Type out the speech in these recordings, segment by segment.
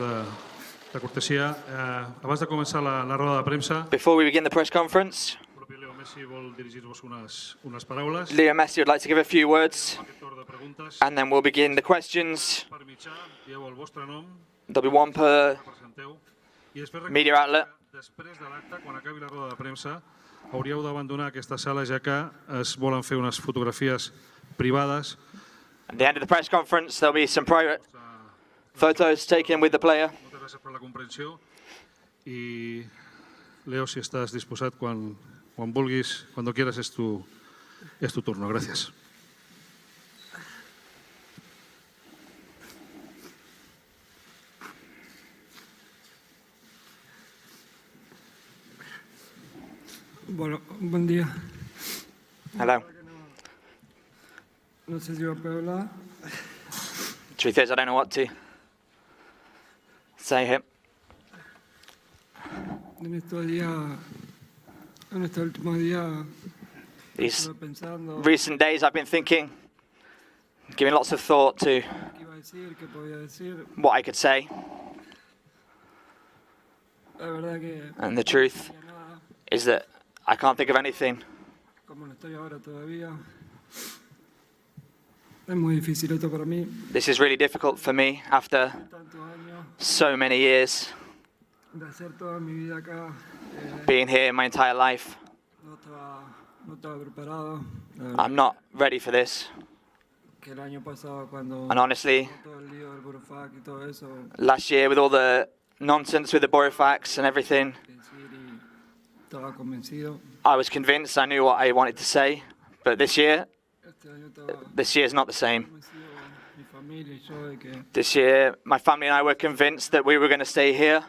de cortesia. Abans de començar la roda de premsa, Before we begin the press conference, el propi Leo Messi vol dirigir-vos unes paraules. Leo Messi would like to give a few words, Aquest torn de preguntes, and then we'll begin the questions. per mitjà, dieu el vostre nom, There'll be one per presenteu, i després media outlet. que després de l'acte, quan acabi la roda de premsa, hauríeu d'abandonar aquesta sala, ja que es volen fer unes fotografies privades. At the end of the press conference, there'll be some private photos taken with the player. Moltes gràcies per la comprensió i Leo, si estàs disposat, quan vulguis, cuando quieras, es tu turno. Gracias. Bueno, buen día. Hello. No sé si va a poder hablar. Truth is, I don't know what to say here. En estos días, en estos últimos días, These estuve pensando recent days, I've been thinking, giving lots of thought to qué iba a decir, qué podía decir. what I could say, La verdad que and the truth no había nada, is that I can't think of anything. como no estoy ahora todavía. Es muy difícil esto para mí. This is really difficult for me after Tantos años so many years de hacer toda mi vida acá. being here my entire life. No estaba preparado. La verdad I'm not ready for this. que el año pasado cuando And honestly, todo el lío del Burofax y todo eso, last year with all the nonsense with the Borofax and everything, decir y estaba convencido. I was convinced I knew what I wanted to say. But this year is not the same. Convencido, mi familia y yo, de que This year, my family and I were convinced that we were going to stay here,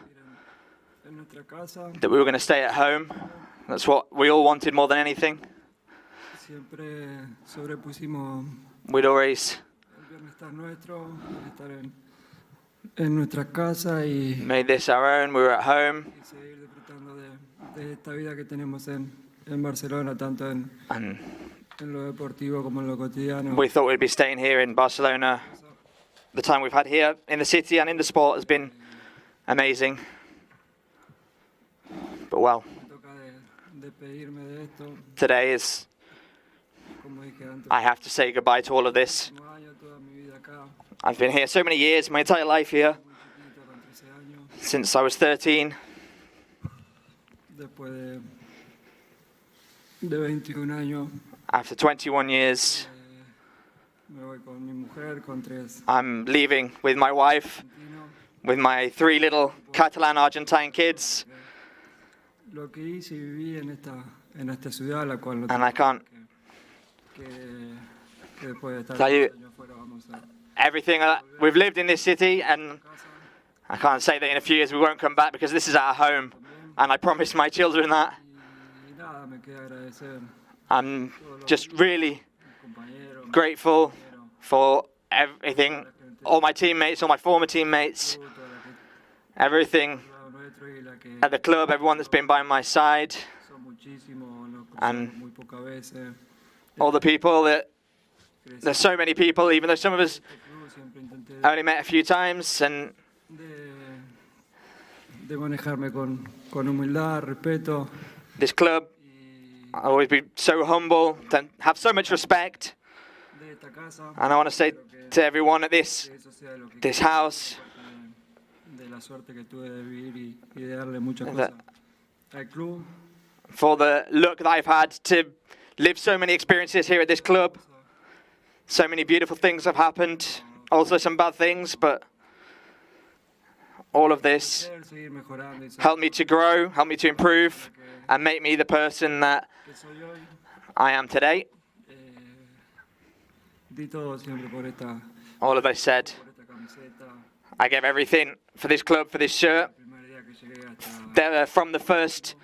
en nuestra casa that we were going to stay at home. That's what we all wanted more than anything. siempre sobrepusimos We'd always el bienestar nuestro, el estar en nuestra casa y made this our own. We were at home, seguir disfrutando de esta vida que tenemos en Barcelona, tanto en and lo deportivo como en lo cotidiano. we thought we'd be staying here in Barcelona. The time we've had here in the city and in the sport has been amazing. But well, Me toca despedirme de esto, today is, como dije antes, I have to say goodbye to all of this. últimos años, toda mi vida acá, I've been here so many years, my entire life here, muy chiquito, con 13 años, since I was 13. después de 21 años. After 21 years, Me voy con mi mujer, con 3 I'm leaving with my wife, argentinos. with my 3 little Catalan-Argentine kids, Lo que hice y viví en esta ciudad, la cual no and I can't, que después de estar Tell you- años fuera vamos a everything we've lived in this city, and casa. I can't say that in a few years we won't come back because this is our home, and I promised my children that. Y nada, me queda agradecer I'm just really a mis compañeros, grateful for everything, all my teammates, all my former teammates, toda la gente everything al lado nuestro y la que at the club, everyone that's been by my side, son muchísimos, nos And- cruzamos muy pocas veces. all the people that, there's so many people, even though some of us Este club siempre intenté only met a few times, and de manejarme con humildad, respeto this club, y I'll always be so humble, to have so much respect, de esta casa. and I want to say to everyone at this Que eso sea lo que this house de la suerte que tuve de vivir y de darle muchas That- cosas al club. for the luck that I've had to live so many experiences here at this club. So many beautiful things have happened, also some bad things, but all of this Poder seguir mejorando y ser helped me to grow, helped me to improve, and make me the person that que soy hoy. I am today. Di todo siempre por esta All of this said, camiseta. I gave everything for this club, for this shirt, El primer día que llegué hasta from the first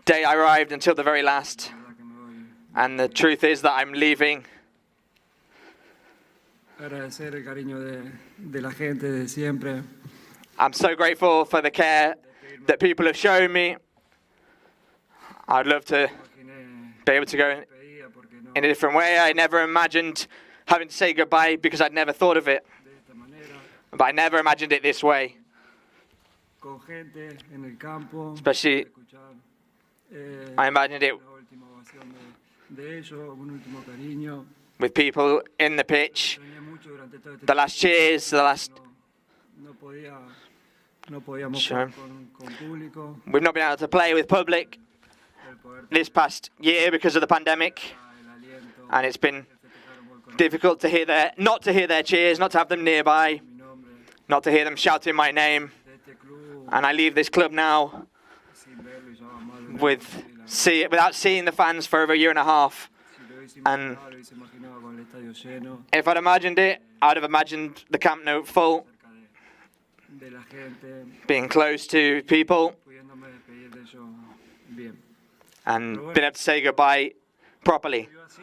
day I arrived until the very last. la verdad que me voy. And the truth is that I'm leaving. Agradecer el cariño de la gente de siempre. I'm so grateful for the care that people have shown me. I'd love to Imaginé, be able to go pedía porque no in a different way. I never imagined having to say goodbye because I'd never thought of it. de esta manera. But I never imagined it this way. con gente en el campo, Especially, escuchar I imagined it una última ovación de ellos, un último cariño. with people in the pitch, Extrañé mucho durante todo este the last cheers, the last... no podíamos Sure. jugar con público, We've not been able to play with public el poder this past year because of the pandemic, el aliento, and it's been el festejar un gol con difficult to hear not to hear their cheers, not to have them nearby, mi nombre not to hear them shouting my name. de este club, And I leave this club now sin verlo y ya va mal de una without seeing the fans for over a year and a half. Si lo hubiese and- imaginado, lo hubiese imaginado con el estadio lleno, If I'd imagined it, I'd have imagined the Camp Nou full, cerca de la gente, being close to people, pudiéndome despedir de ellos bien. and being able to say goodbye properly. Yo así,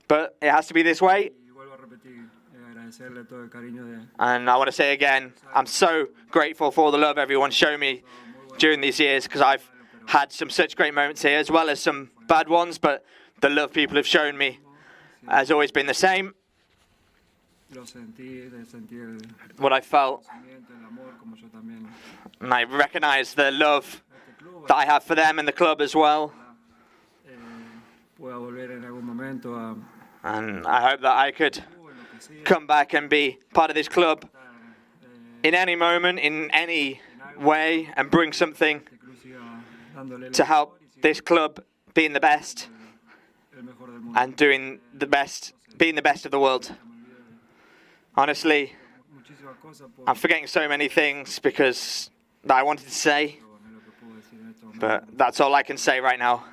But it has to be this way, y vuelvo a repetir, agradecerle todo el cariño de and I want to say again, I'm so grateful for all the love everyone's shown me during these years, because I've had some such great moments here, as well as some bad ones, but the love people have shown me has always been the same. lo sentí, de sentir el What I felt, sentimiento, el amor, como yo también. and I recognise the love Este club, that I have for them and the club as well. pueda volver en algún momento a And I hope that I could en lo que sea, come back and be part of this club eh, in any moment, in any way, and bring something este club siga dándole to help this club being the best el mejor del mundo. and doing the best, being the best of the world. Honestly, Muchísimas cosas por I'm forgetting so many things because that I wanted to say, no es lo que puedo decir en este momento. but that's all I can say right now.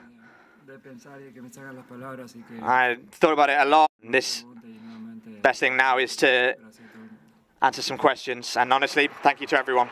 De pensar y que me salgan las palabras y que I thought about it a lot. This pregunte y nuevamente best thing now is to gracias a todos. answer some questions, and honestly, thank you to everyone.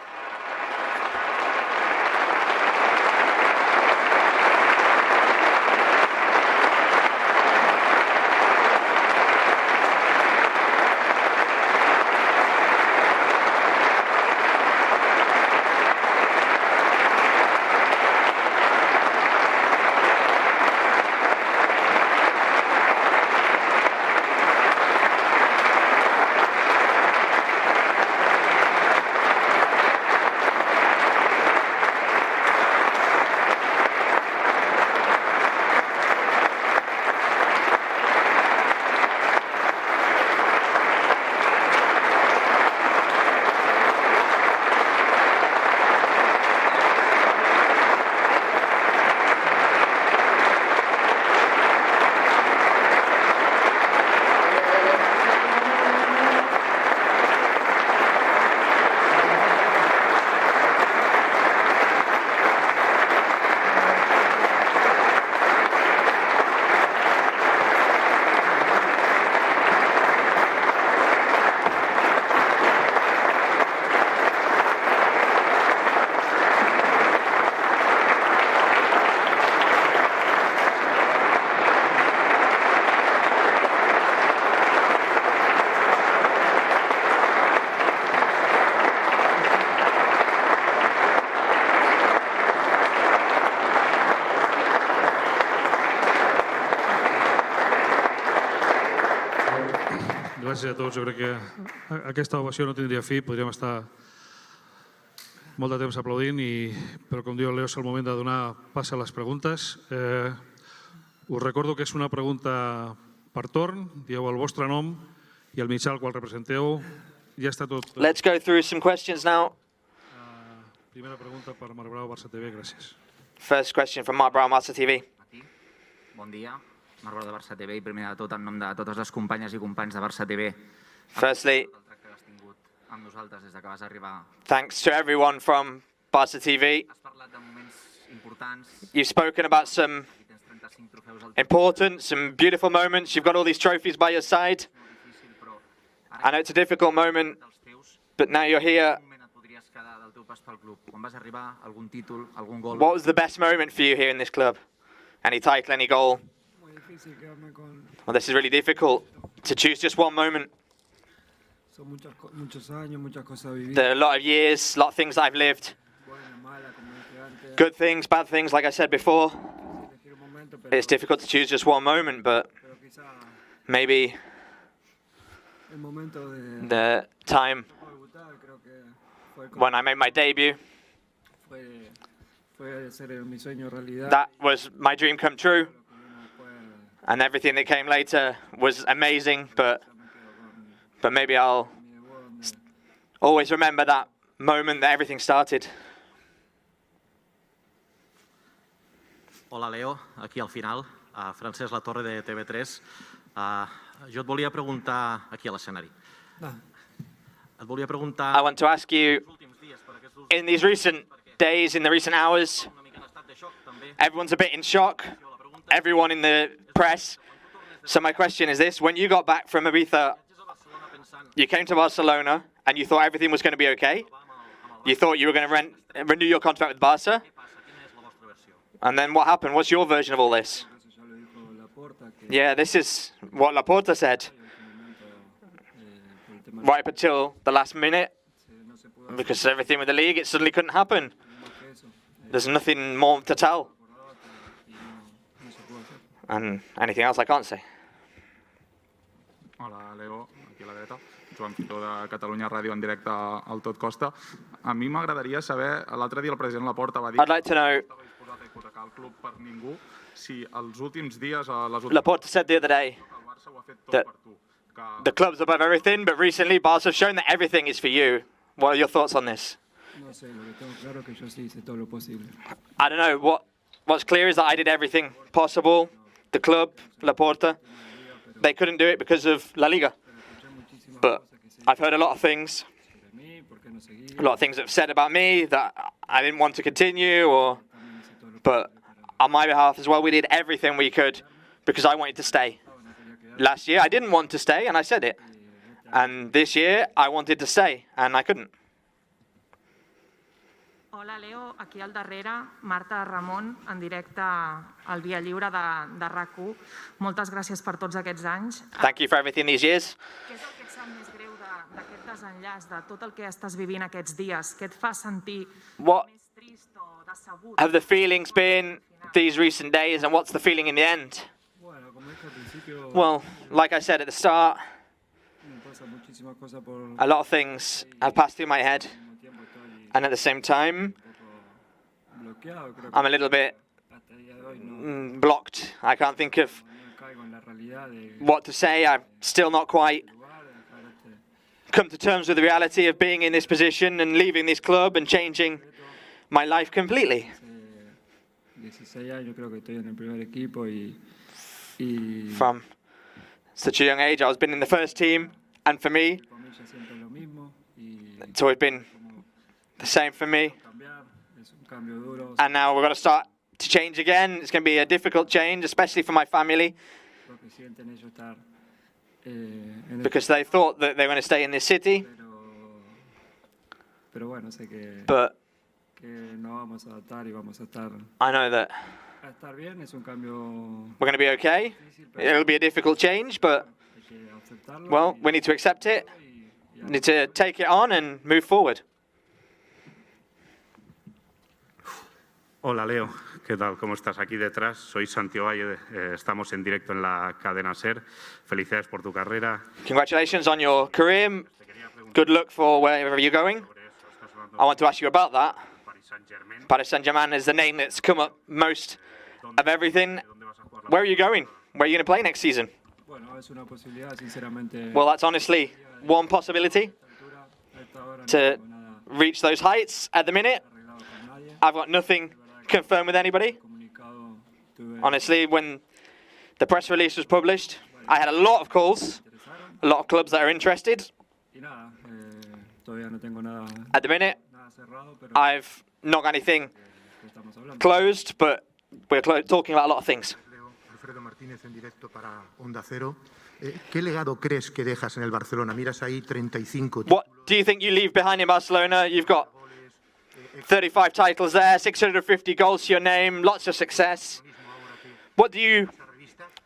Gràcies a tots. Jo crec que aquesta ovació no tindria fi. Podríem estar molt de temps aplaudint, però com diu el Leo, és el moment de donar pas a les preguntes. Us recordo que és una pregunta per torn. Dieu el vostre nom i el mitjà al qual representeu. Ja està tot. Let's go through some questions now. Primera pregunta per Marc Brau, Barça TV. Gràcies. First question from Mark Brown, Master TV. Matí, bon dia. Marc Brau de Barça TV i primer de tot en nom de totes les companyes i companys de Barça TV. Firstly, El tracte que has tingut amb nosaltres des de que vas arribar. thanks to everyone from Barca TV. Has parlat de moments importants You've spoken about some i tens 35 trofeus al important, some beautiful moments. You've got all these trophies by your side. molt difícil, però I know it's a difficult moment, dels teus, but now you're here. quin moment et podries quedar del teu pas pel club? Quan vas arribar, algun títol, algun gol? What was the best moment for you here in this club? Any title, any goal? Muy difícil quedarme con... Well, this is really difficult to choose just one moment. Son muchos años, muchas cosas vividas. There are a lot of years, a lot of things I've lived. Buenas, malas, como dije antes. Good things, bad things, like I said before. Elegir un momento, pero, It's difficult to choose just one moment, but pero quizá maybe el momento de the time debutar, creo que fue el when I made my debut, Fue hacer mi sueño realidad. That was my dream come true, and everything that came later was amazing, but maybe I'll always remember that moment that everything started. Hola, Leo, aquí al final. Francesc Latorre de TV3. Jo et volia preguntar aquí a l'escenari. Et volia preguntar... I want to ask you, in these recent days, in the recent hours, everyone's a bit in shock, everyone in the press. So my question is this: when you got back from Ibiza, you came to Barcelona and you thought everything was going to be okay. You thought you were going to renew your contract with Barca. And then what happened? What's your version of all this? Yeah, this is what Laporta said. Right up until the last minute, because everything with the league, it suddenly couldn't happen. There's nothing more to tell. And anything else I can't say. Hola, Leo, aquí a la dreta. Joan Fitó de Catalunya Ràdio en directe al Tot Costa. A mi m'agradaria saber, l'altre dia el president Laporta va dir I'd like to know, que estava disposat a hipotecar el club per ningú, si els últims dies, les últimes... Laporta said the other day el Barça ho ha fet tot that per tu. the club's above everything, but recently Barca have shown that everything is for you. What are your thoughts on this? No sé, lo que tengo claro es que yo sí hice todo lo posible. I don't know. What's clear is that I did everything possible. The club, Laporta, they couldn't do it because of La Liga. But I've heard a lot of things, a lot of things that have said about me that I didn't want to continue, but on my behalf as well, we did everything we could because I wanted to stay. Last year, I didn't want to stay, and I said it. And this year, I wanted to stay, and I couldn't. Hola, Leo. Aquí al darrere, Marta Ramon, en directe al Via Lliure de RAC1. Moltes gràcies per tots aquests anys. Thank you for everything these years. Què és el que et sap més greu d'aquest desenllaç, de tot el que estàs vivint aquests dies? Què et fa sentir What més trist o decebut? have the feelings been these recent days, and what's the feeling in the end? Bueno, como dije al principio, Well, like I said at the start, me pasa muchísimas cosas por a lot of things have passed through my head, mismo tiempo estoy and at the same time, un poco bloqueado. Creo I'm que a little bit hasta el día de hoy no blocked. I can't think of caigo en la realidad de what to say. I'm still not quite lugar, de dejar come to terms with the reality of being in this position and leaving this club and changing my life completely. 16 años creo que estoy en el primer equipo y From such a young age, I've been in the first team, and for me, para mí ya siento lo mismo y it's always been the same for me. cambiar es un cambio duro. And now we're going to start to change again. It's going to be a difficult change, especially for my family, Creo que sienten ellos estar en el because they thought that they were going to stay in this city, pero bueno, sé que but nos vamos a adaptar y vamos a estar bien. Es un cambio we're going to be okay. It'll be a difficult change, but, hay que aceptarlo. well, we need to accept it, we need to take it on and move forward. Hola Leo, ¿qué tal? ¿Cómo estás? Aquí detrás, soy Santiago Valle, estamos en directo en la cadena SER. Felicidades por tu carrera. Congratulations on your career. Good luck for wherever you're going. I want to ask you about that. Paris Saint-Germain is the name that's come up most of everything. Where are you going? Where are you going to play next season? Bueno, es una posibilidad, sinceramente. Well, that's honestly one possibility A esta hora no to tengo nada reach those heights. At the minute, arreglado con nadie. I've got nothing confirmed with anybody. Comunicado tuve Honestly, when the press release was published, I had a lot of calls, a lot of clubs that are interested. y nada, todavía no tengo nada At the minute, cerrado, pero I've not got anything que estamos hablando. closed, but we're talking about a lot of things. Leo, Alfredo Martínez en directo para Onda Cero. ¿Qué legado crees que dejas en el Barcelona? Miras ahí 35 What do you think you leave behind in Barcelona? You've got 35 titles there, 650 goals to your name, lots of success. What do you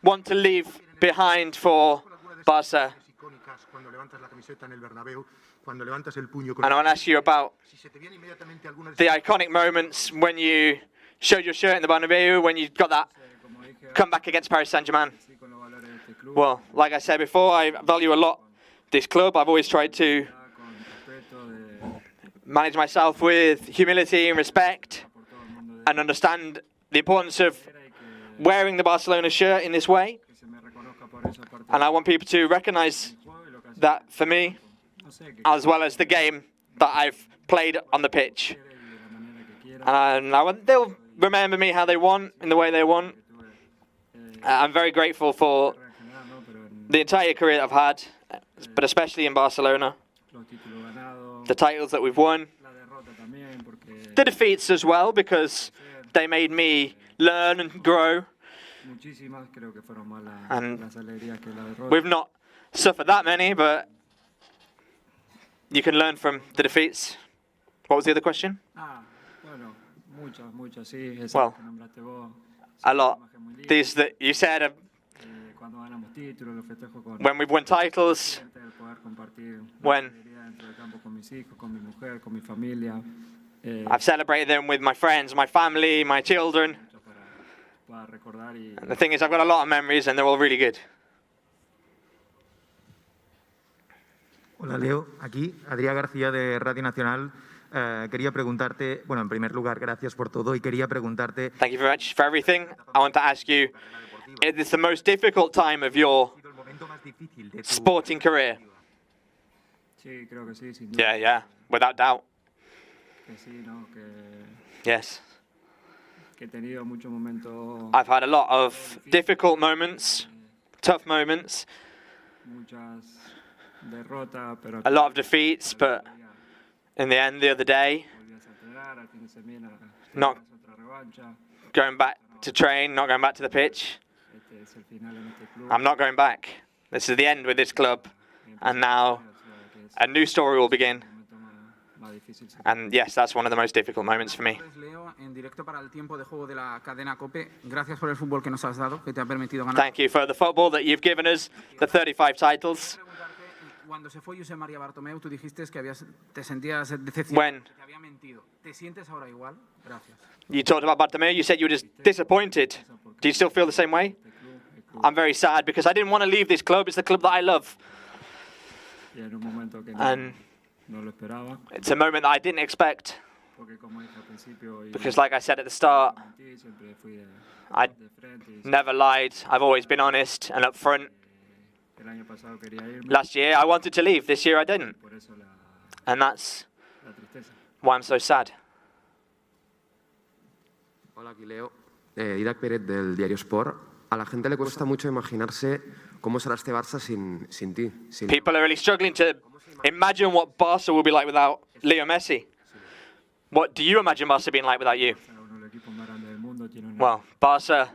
want to leave behind for Barca? icónicas cuando levantas la camiseta en el Bernabéu, cuando levantas el puño con And I want to ask you about si se te viene inmediatamente alguna de the iconic moments when you showed your shirt in the Bernabeu, when you got that Como dije, comeback against Paris Saint-Germain. sí, con los valores de este club, Well, like I said before, I value a lot this club. I've always tried to con respeto de manage myself with humility and respect and understand the importance of wearing the Barcelona shirt in this way. And I want people to recognize that for me, as well as the game that I've played on the pitch. And they'll remember me how they want, in the way they want. I'm very grateful for the entire career that I've had, but especially in Barcelona. The titles that we've won. The defeats as well, because they made me learn and grow. And we've not suffered that many, but you can learn from the defeats. What was the other question? Well, a lot. These that you said, when we've won titles, when I've celebrated them with my friends, my family, my children. And the thing is, I've got a lot of memories and they're all really good. Hola Leo, aquí Adrià García de Radio Nacional. Quería preguntarte, bueno, en primer lugar, gracias por todo y quería preguntarte. Thank you very much for everything. I want to ask you, is this the most difficult time of your sporting career? Yeah, without doubt. Yes. I've had a lot of difficult moments, tough moments, a lot of defeats, but in the end, the other day, not going back to train, not going back to the pitch. I'm not going back. This is the end with this club, and now a new story will begin. And yes, that's one of the most difficult moments for me. Thank you for the football that you've given us, the 35 titles. When you talked about Bartomeu, you said you were just disappointed. Do you still feel the same way? I'm very sad because I didn't want to leave this club. It's the club that I love. And it's a moment that I didn't expect. Because like I said at the start, I never lied. I've always been honest and upfront. Last year I wanted to leave. This year I didn't. And that's why I'm so sad. Hola, aquí Leo. Didac Pérez del Diario Sport. A la gente le cuesta mucho imaginarse cómo será este Barça sin ti. People are really struggling to imagine what Barca will be like without Leo Messi. What do you imagine Barca being like without you? Well, Barca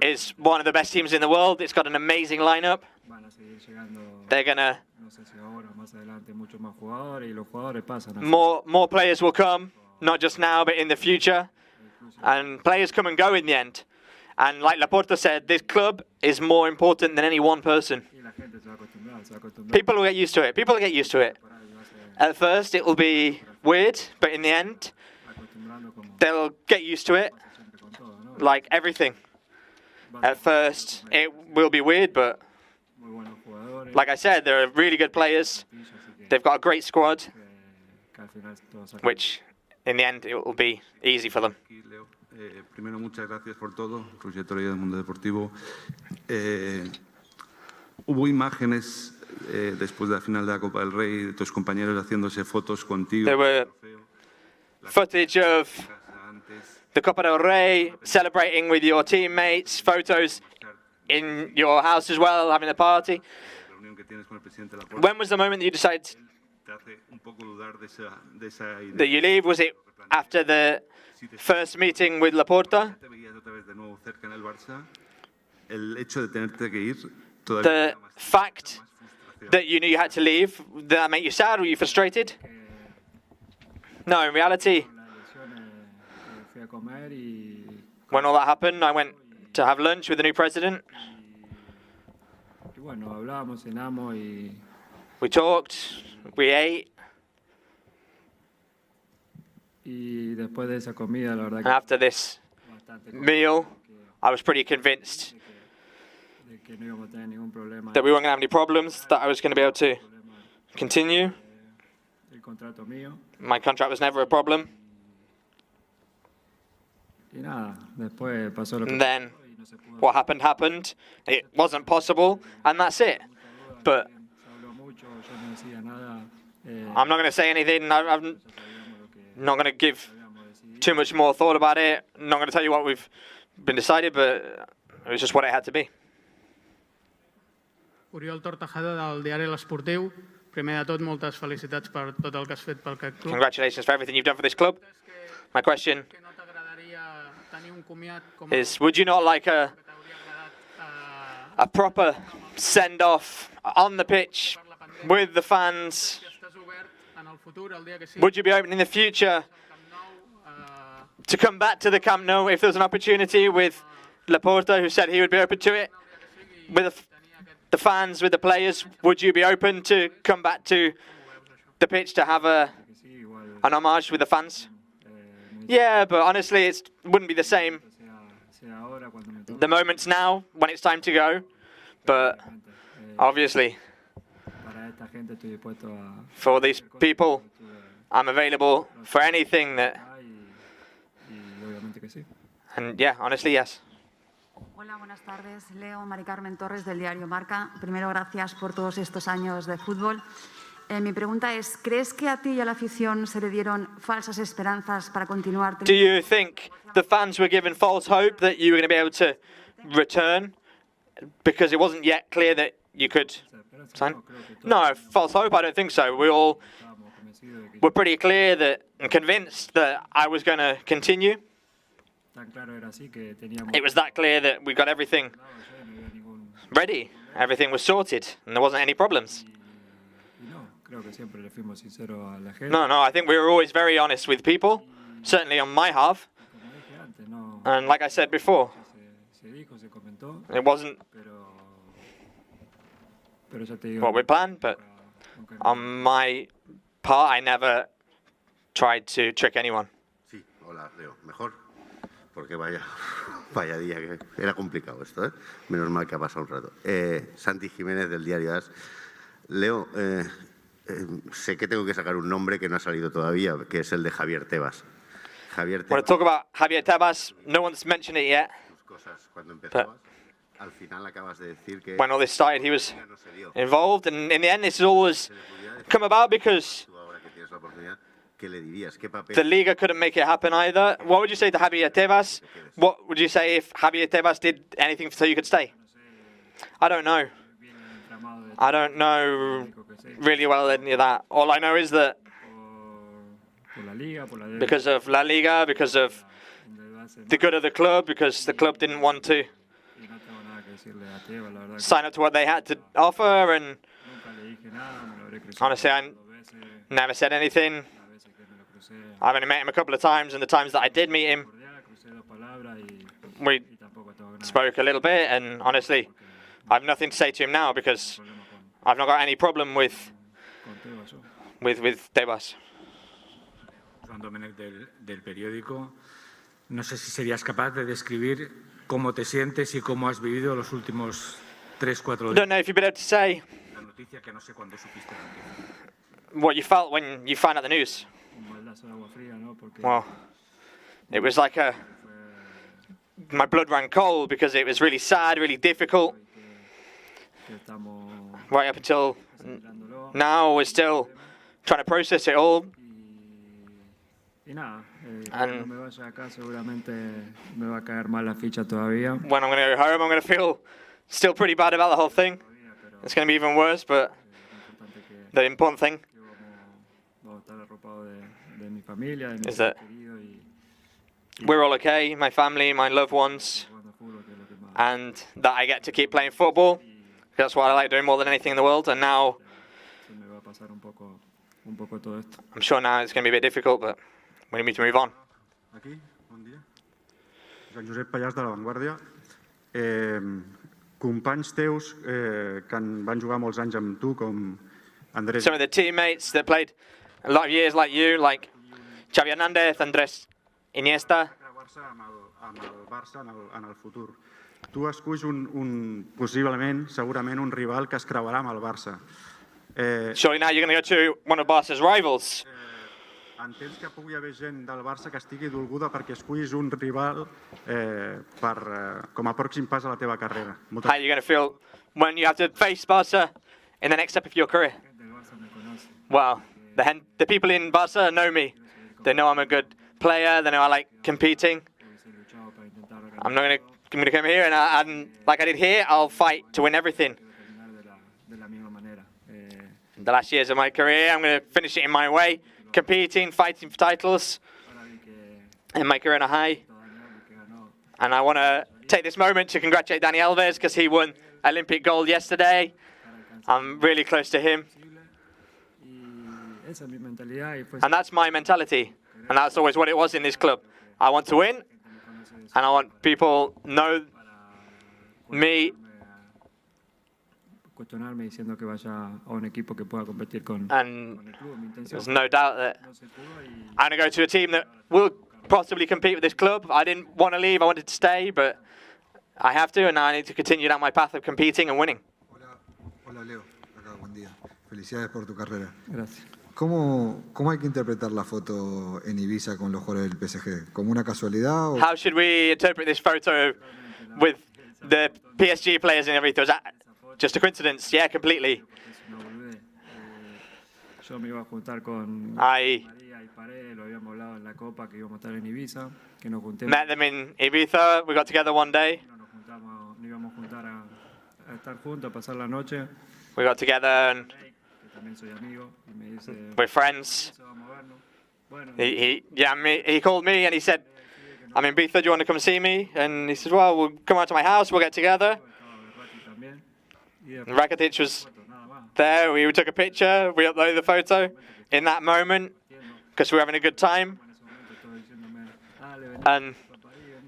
is one of the best teams in the world. It's got an amazing lineup. They're gonna more players will come, not just now but in the future, and players come and go in the end. And like Laporta said, this club is more important than any one person. People will get used to it. People will get used to it. At first, it will be weird, but in the end, they'll get used to it, like everything. At first, it will be weird, but like I said, they're really good players. They've got a great squad, which in the end, it will be easy for them. Primero, muchas gracias por todo, trayectoria del mundo deportivo. Hubo imágenes después de la final de la Copa del Rey de tus compañeros haciéndose fotos contigo. There were footage of the Copa del Rey, celebrating with your teammates, photos in your house as well, having a party. When was the moment that you decided that you leave? Was it after the first meeting with Laporta? The fact that you knew you had to leave, did that make you sad? Were you frustrated? No, in reality, when all that happened, I went to have lunch with the new president. We talked, we ate. And after this meal, I was pretty convinced that we weren't going to have any problems, that I was going to be able to continue. contrato mío. My contract was never a problem. Y nada, después pasó lo que And then what happened happened. It wasn't possible, and that's it. But I'm not going to say anything. I'm not going to give too much more thought about it. I'm not going to tell you what we've been decided, but it was just what it had to be. Oriol Tortajada, del diari L'Esportiu. Primer de tot, moltes felicitats per tot el que has fet pel club. Congratulations for everything you've done for this club. My question is, would you not like a proper send-off on the pitch with the fans? Would you be open in the future to come back to the Camp Nou if there was an opportunity with Laporta, who said he would be open to it? With the fans, with the players, would you be open to come back to the pitch to have an homage with the fans? Yeah, but honestly, it wouldn't be the same. The moment's now, when it's time to go, but obviously, for these people, I'm available for anything that... And yeah, honestly, yes. Hola, buenas tardes. Leo Mari Carmen Torres, del diario Marca. Primero, gracias por todos estos años de fútbol. Mi pregunta es, ¿crees que a ti y a la afición se le dieron falsas esperanzas para continuar? Do you think the fans were given false hope that you were going to be able to return because it wasn't yet clear that you could sign? No, false hope, I don't think so. We all were pretty clear that and convinced that I was going to continue. It was that clear that we got everything ready. Everything was sorted and there wasn't any problems. No, I think we were always very honest with people, certainly on my half. And like I said before, it wasn't what we planned, but on my part, I never tried to trick anyone. Sí, hola, Leo. Mejor, porque vaya día, que era complicado esto, ¿eh? Menos mal que ha pasado un rato. Santi Jiménez, del diario AS. Leo, sé que tengo que sacar un nombre que no ha salido todavía, que es el de Javier Tebas. Javier Tebas. Want to talk about Javier Tebas? No one's mentioned it yet. Cuando empezabas, al final acabas de decir que when all this started, he was involved, and in the end, this has always come about because the Liga couldn't make it happen either. What would you say to Javier Tebas? What would you say if Javier Tebas did anything so you could stay? I don't know. I don't know really well any of that. All I know is that because of La Liga, because of the good of the club, because the club didn't want to sign up to what they had to offer, and honestly, I never said anything. I've only met him a couple of times, and the times that I did meet him, we spoke a little bit, and honestly, I have nothing to say to him now because I've not got any problem with Tebas. Juan Domènech del periódico. No sé si serías capaz de describir cómo te sientes y cómo has vivido los últimos 3-4 días. I don't know if you'd be able to say La noticia que no sé cuándo supiste la noticia. what you felt when you found out the news. Well, it was like my blood ran cold because it was really sad, really difficult. Right up until now, we're still trying to process it all. And when I'm going to go home, I'm going to feel still pretty bad about the whole thing. It's going to be even worse, but the important thing is that we're all okay, my family, my loved ones, and that I get to keep playing football. That's what I like doing more than anything in the world, and now I'm sure now it's going to be a bit difficult, but we need to move on. Aquí, bon dia. Joan Josep Pallàs, de La Vanguardia. Companys teus que van jugar molts anys amb tu, com Andrés... Some of the teammates that played a lot of years like you, like Xavi Hernández, Andrés Iniesta. Amb el Barça en el futur. Tu esculls possiblement, segurament, un rival que es creuarà amb el Barça. Surely now you're going to go to one of Barca's rivals. Entens que pugui haver gent del Barça que estigui dolguda perquè escullis un rival com a pròxim pas a la teva carrera? How are you going to feel when you have to face Barca in the next step of your career? Well, the people in Barca know me. They know I'm a good player. They know I like competing. I'm going to come here and like I did here, I'll fight to win everything. The last years of my career, I'm going to finish it in my way, competing, fighting for titles, and my career on a high. And I want to take this moment to congratulate Dani Alves because he won Olympic gold yesterday. I'm really close to him. And that's my mentality. And that's always what it was in this club. I want to win, and I want people know me. And there's no doubt that I'm going to go to a team that will possibly compete with this club. I didn't want to leave, I wanted to stay, but I have to, and now I need to continue down my path of competing and winning. Hola Leo, acá, buen día. Felicidades por tu carrera. Gracias. ¿Cómo hay que interpretar la foto en Ibiza con los jugadores del PSG? ¿Como una casualidad? O... How should we interpret this photo with the PSG players and everything? Was that just a coincidence? Yeah, completely. Yo me iba a juntar con I María y Paré, lo habíamos hablado en la Copa que íbamos a estar en Ibiza, que nos juntemos. met them in Ibiza. We got together one day. Nos íbamos a juntar a estar juntos, a pasar la noche. We got together and También soy amigo y me dice. we're friends. He called me and he said, I'm in Ibiza, do you want to come see me? And he said, well, we'll come out to my house, we'll get together. And Rakitic was there, we took a picture, we uploaded the photo in that moment because we were having a good time. And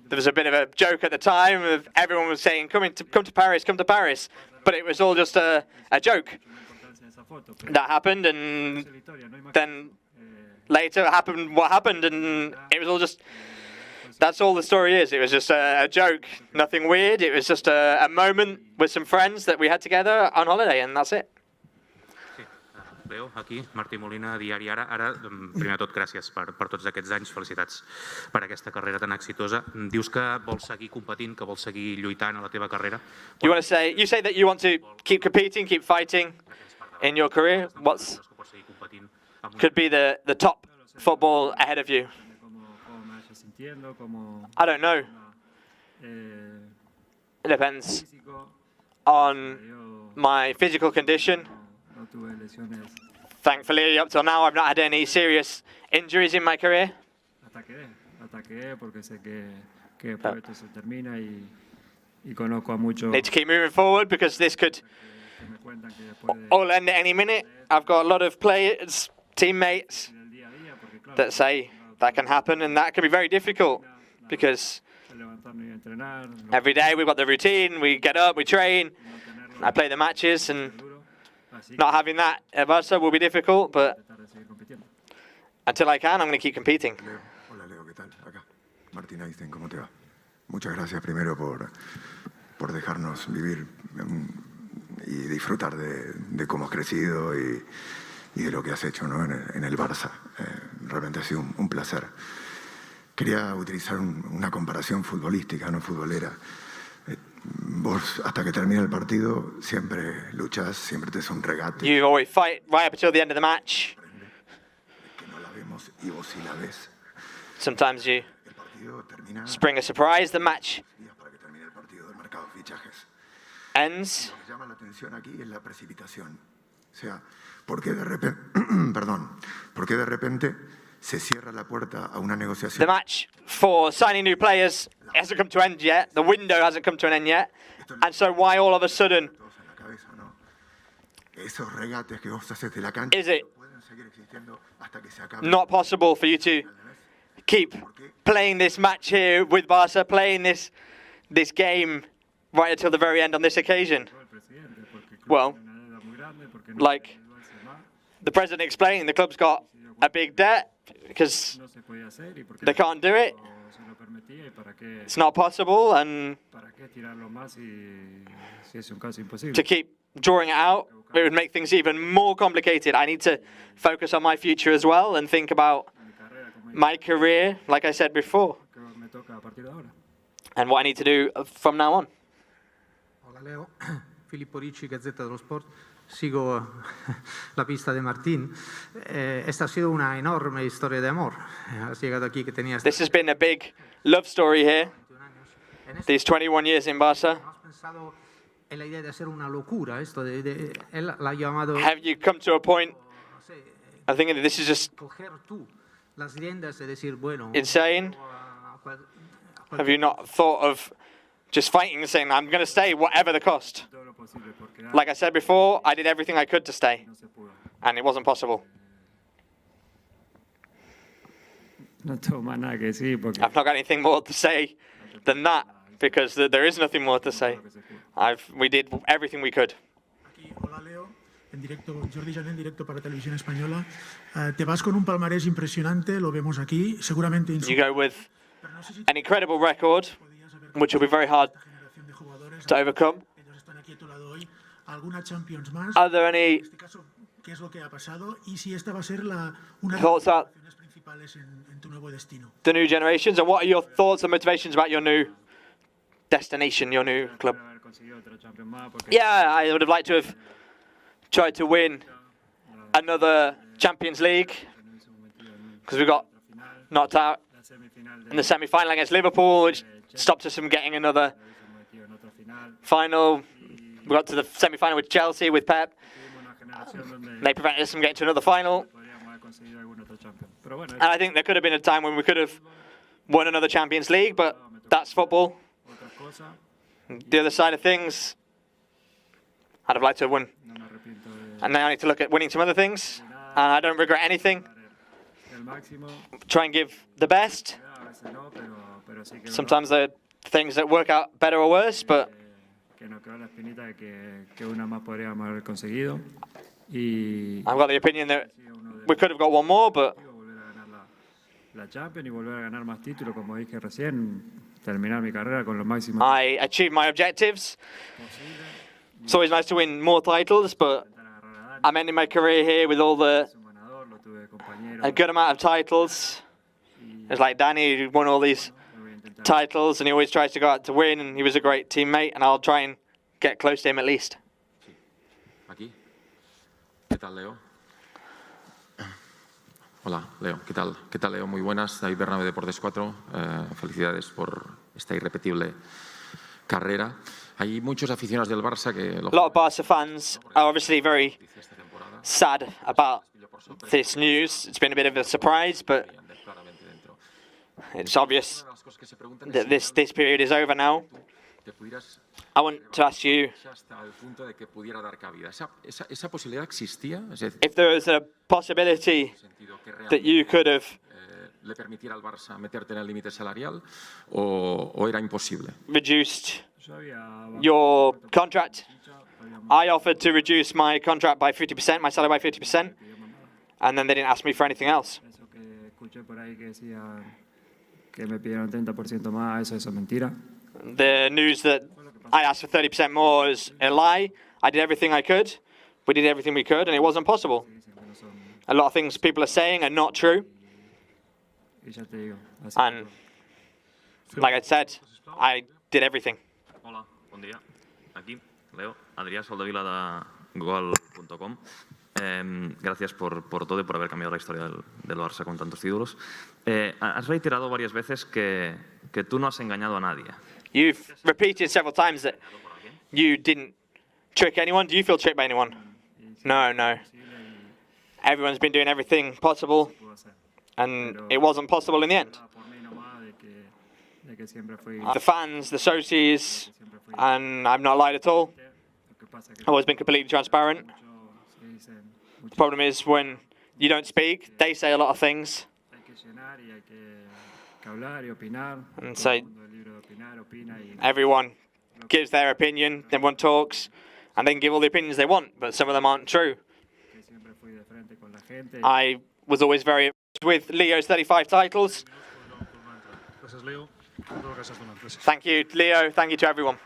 there was a bit of a joke at the time of everyone was saying, come to Paris, come to Paris. But it was all just a joke. That happened, and then later happened what happened, and it was all just, that's all the story is. It was just a joke, nothing weird. It was just a moment with some friends that we had together on holiday, and that's it. Leo, aquí, Martí Molina, Diari Ara. Ara, primer de tot, gràcies per tots aquests anys. Felicitats per aquesta carrera tan exitosa. Dius que vols seguir competint, que vols seguir lluitant a la teva carrera. You say that you want to keep competing, keep fighting in your career. What could be the top football ahead of you? I don't know. It depends on my physical condition. Thankfully, up till now, I've not had any serious injuries in my career. Need to keep moving forward because this could all end at any minute. I've got a lot of players, teammates that say that can happen, and that can be very difficult because every day we've got the routine, we get up, we train, I play the matches, and not having that at Barça will be difficult, but until I can, I'm going to keep competing. Hola Leo, ¿qué tal? Acá, Martín Einstein, ¿cómo te va? Muchas gracias primero por dejarnos vivir y disfrutar de cómo has crecido y de lo que has hecho, ¿no? en el Barça. Realmente ha sido un placer. Quería utilizar una comparación futbolística, no futbolera. Vos, hasta que termine el partido, siempre luchás, siempre te es un regate. You always fight right up until the end of the match. Que no la vemos y vos sí la ves. Sometimes you spring a surprise. The match Para que termine el partido del mercado de fichajes. ends. Lo que llama la atención aquí es la precipitación. O sea, ¿por qué de repente, por qué de repente se cierra la puerta a una negociación? The match for signing new players hasn't come to an end yet. The window hasn't come to an end yet. And so why all of a sudden Esos regates que vos haces de la cancha is it pueden seguir existiendo hasta que se acabe. not possible for you to keep playing this match here with Barca, playing this game right until the very end on this occasion? Well, like the president explained, the club's got a big debt because no se podía hacer y porque they can't do it. se lo permitía y para qué It's not possible, and tirarlo más si es un caso imposible. to keep drawing it out, it would make things even more complicated. I need to focus on my future as well and think about my career, like I said before, Me toca a partir de ahora. and what I need to do from now on. Hola Leo, Filippo Ricci, Gazzetta dello Sport. Sigo la pista de Martín. Esta ha sido una enorme historia de amor. Has llegado aquí que tenías... This has been a big love story here, these 21 years in Barca. ¿Has pensado en la idea de hacer una locura? Esto él la ha llamado... Have you come to a point, I think that this is just Coger tú las riendas de decir, bueno... insane? Have you not thought of just fighting and saying, I'm going to stay whatever the cost? Like I said before, I did everything I could to stay, and it wasn't possible. No tengo más nada que decir porque I've not got anything more to say than that, because there is nothing more to say. We did everything we could. Hola Leo, en directo, Jordi Jané en directo para Televisión Española. Te vas con un palmarés impresionante, lo vemos aquí, seguramente You go with an incredible record, which will be very hard to overcome. alguna Champions más. Are there any En este caso, ¿qué es lo que ha pasado? Y si esta va a ser una de las thoughts about motivaciones principales en tu nuevo destino. the new generations, and what are your thoughts and motivations about your new destination, your new club? Yeah, I would have liked to have tried to win another Champions League, because we got knocked out in the semi-final against Liverpool, which stopped us from getting another final. We got to the semi-final with Chelsea, with Pep. They prevented us from getting to another final. And I think there could have been a time when we could have won another Champions League, but that's football. The other side of things, I'd have liked to have won. And now I need to look at winning some other things. And I don't regret anything. Try and give the best. Sometimes there are things that work out better or worse, but que nos quedó la espinita de que una más podríamos haber conseguido. Y I've got the opinion that we could have got one more, but la Champions y volver a ganar más títulos, como dije recién, terminar mi carrera con los máximos. I achieved my objectives. It's always nice to win more titles, but I'm ending my career here with all a good amount of titles. It's like Danny, who won all these titles, and he always tries to go out to win, and he was a great teammate, and I'll try and get close to him at least. Aquí. ¿Qué tal, Leo? Hola, Leo. ¿Qué tal? ¿Qué tal, Leo? Muy buenas. David Bernabé, Deportes 4. Felicidades por esta irrepetible carrera. Hay muchos aficionados del Barça que... A lot of Barca fans are obviously very sad about this news. It's been a bit of a surprise, but it's obvious that this period is over now. I want to ask you, ¿Esa posibilidad existía? Es decir, if there was a possibility that you could have ¿le permitiera al Barça meterte en el límite salarial o era imposible? reduced your contract. I offered to reduce my contract by 50%, my salary by 50%, and then they didn't ask me for anything else. Escuché por ahí que decía que me pidieron 30% más, eso es mentira. The news that I asked for 30% more is a lie. I did everything I could. We did everything we could, and it wasn't possible. A lot of things people are saying are not true. And like I said, I did everything. Hola, bon dia. Aquí, Leo, Adrià Soldevila de Gol.com. Gracias por todo y por haber cambiado la historia del Barça con tantos títulos. Has reiterado varias veces que tú no has engañado a nadie. You've repeated several times that you didn't trick anyone. Do you feel tricked by anyone? No, no. Everyone's been doing everything possible, and it wasn't possible in the end. The fans, the socios, and I've not lied at all. I've always been completely transparent. The problem is when you don't speak, they say a lot of things. And so everyone gives their opinion, everyone talks, and they can give all the opinions they want, but some of them aren't true. I was always very with Leo's 35 titles. Gracias, Leo. Gracias, Donald. Thank you, Leo. Thank you to everyone.